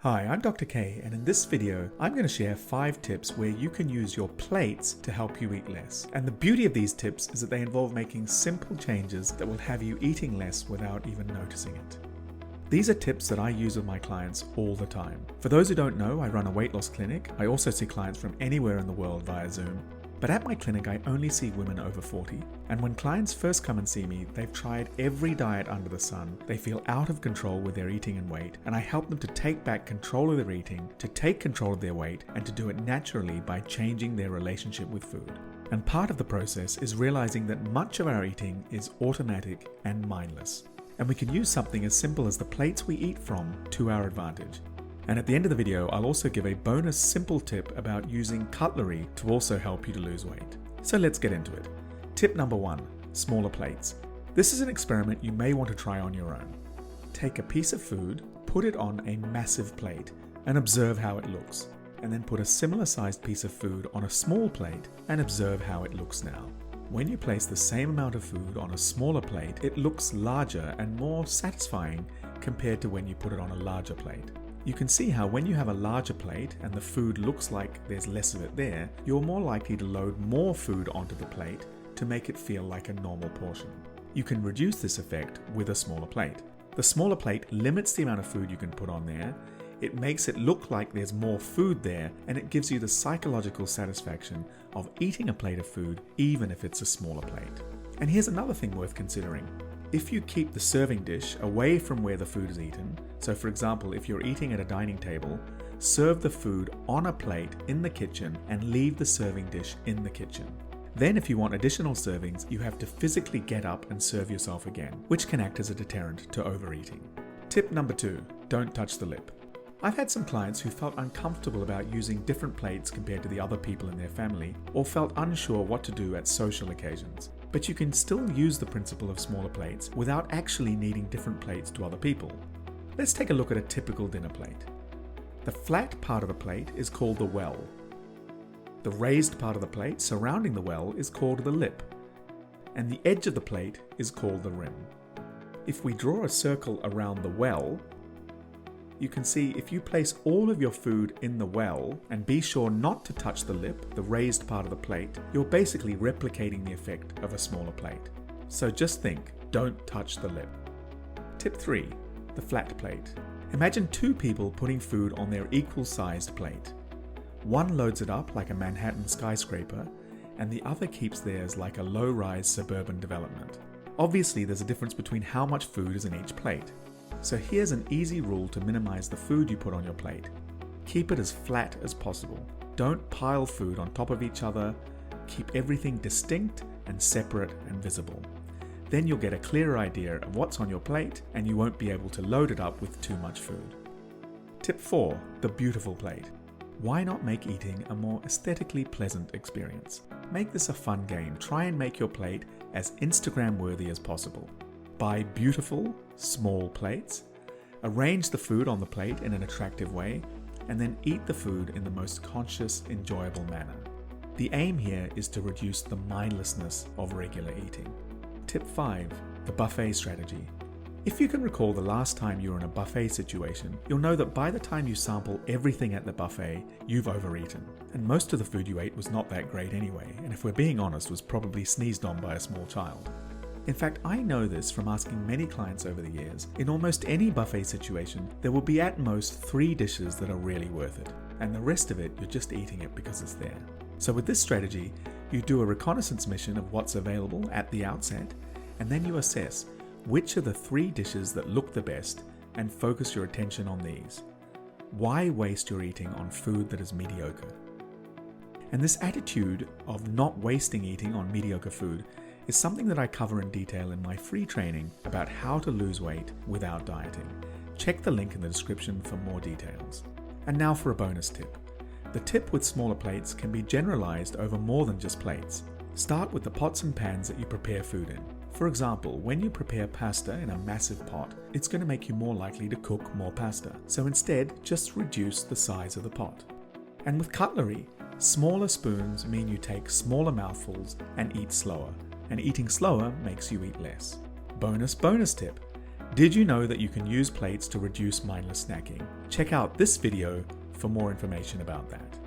Hi, I'm Dr. K, and in this video, I'm going to share 5 tips where you can use your plates to help you eat less. And the beauty of these tips is that they involve making simple changes that will have you eating less without even noticing it. These are tips that I use with my clients all the time. For those who don't know, I run a weight loss clinic. I also see clients from anywhere in the world via Zoom. But at my clinic, I only see women over 40. And when clients first come and see me, they've tried every diet under the sun. They feel out of control with their eating and weight. And I help them to take back control of their eating, to take control of their weight, and to do it naturally by changing their relationship with food. And part of the process is realizing that much of our eating is automatic and mindless. And we can use something as simple as the plates we eat from to our advantage. And at the end of the video, I'll also give a bonus simple tip about using cutlery to also help you to lose weight. So let's get into it. Tip number 1, smaller plates. This is an experiment you may want to try on your own. Take a piece of food, put it on a massive plate, and observe how it looks. And then put a similar sized piece of food on a small plate and observe how it looks now. When you place the same amount of food on a smaller plate, it looks larger and more satisfying compared to when you put it on a larger plate. You can see how when you have a larger plate and the food looks like there's less of it there, you're more likely to load more food onto the plate to make it feel like a normal portion. You can reduce this effect with a smaller plate. The smaller plate limits the amount of food you can put on there, it makes it look like there's more food there, and it gives you the psychological satisfaction of eating a plate of food even if it's a smaller plate. And here's another thing worth considering. If you keep the serving dish away from where the food is eaten, so for example, if you're eating at a dining table, serve the food on a plate in the kitchen and leave the serving dish in the kitchen. Then if you want additional servings, you have to physically get up and serve yourself again, which can act as a deterrent to overeating. Tip number 2, don't touch the lip. I've had some clients who felt uncomfortable about using different plates compared to the other people in their family, or felt unsure what to do at social occasions. But you can still use the principle of smaller plates without actually needing different plates to other people. Let's take a look at a typical dinner plate. The flat part of the plate is called the well. The raised part of the plate surrounding the well is called the lip, and the edge of the plate is called the rim. If we draw a circle around the well, you can see if you place all of your food in the well and be sure not to touch the lip, the raised part of the plate, you're basically replicating the effect of a smaller plate. So just think, don't touch the lip. Tip 3, the flat plate. Imagine 2 people putting food on their equal-sized plate. One loads it up like a Manhattan skyscraper, and the other keeps theirs like a low-rise suburban development. Obviously, there's a difference between how much food is in each plate. So here's an easy rule to minimize the food you put on your plate. Keep it as flat as possible. Don't pile food on top of each other. Keep everything distinct and separate and visible. Then you'll get a clearer idea of what's on your plate and you won't be able to load it up with too much food. Tip 4, the beautiful plate. Why not make eating a more aesthetically pleasant experience? Make this a fun game. Try and make your plate as Instagram worthy as possible. Buy beautiful, small plates, arrange the food on the plate in an attractive way, and then eat the food in the most conscious, enjoyable manner. The aim here is to reduce the mindlessness of regular eating. Tip 5, the buffet strategy. If you can recall the last time you were in a buffet situation, you'll know that by the time you sample everything at the buffet, you've overeaten. And most of the food you ate was not that great anyway, and if we're being honest, was probably sneezed on by a small child. In fact, I know this from asking many clients over the years. In almost any buffet situation, there will be at most 3 dishes that are really worth it, and the rest of it, you're just eating it because it's there. So with this strategy, you do a reconnaissance mission of what's available at the outset, and then you assess which are the 3 dishes that look the best and focus your attention on these. Why waste your eating on food that is mediocre? And this attitude of not wasting eating on mediocre food is something that I cover in detail in my free training about how to lose weight without dieting. Check the link in the description for more details. And now for a bonus tip. The tip with smaller plates can be generalized over more than just plates. Start with the pots and pans that you prepare food in. For example, when you prepare pasta in a massive pot, it's going to make you more likely to cook more pasta. So instead, just reduce the size of the pot. And with cutlery, smaller spoons mean you take smaller mouthfuls and eat slower. And eating slower makes you eat less. Bonus tip. Did you know that you can use plates to reduce mindless snacking? Check out this video for more information about that.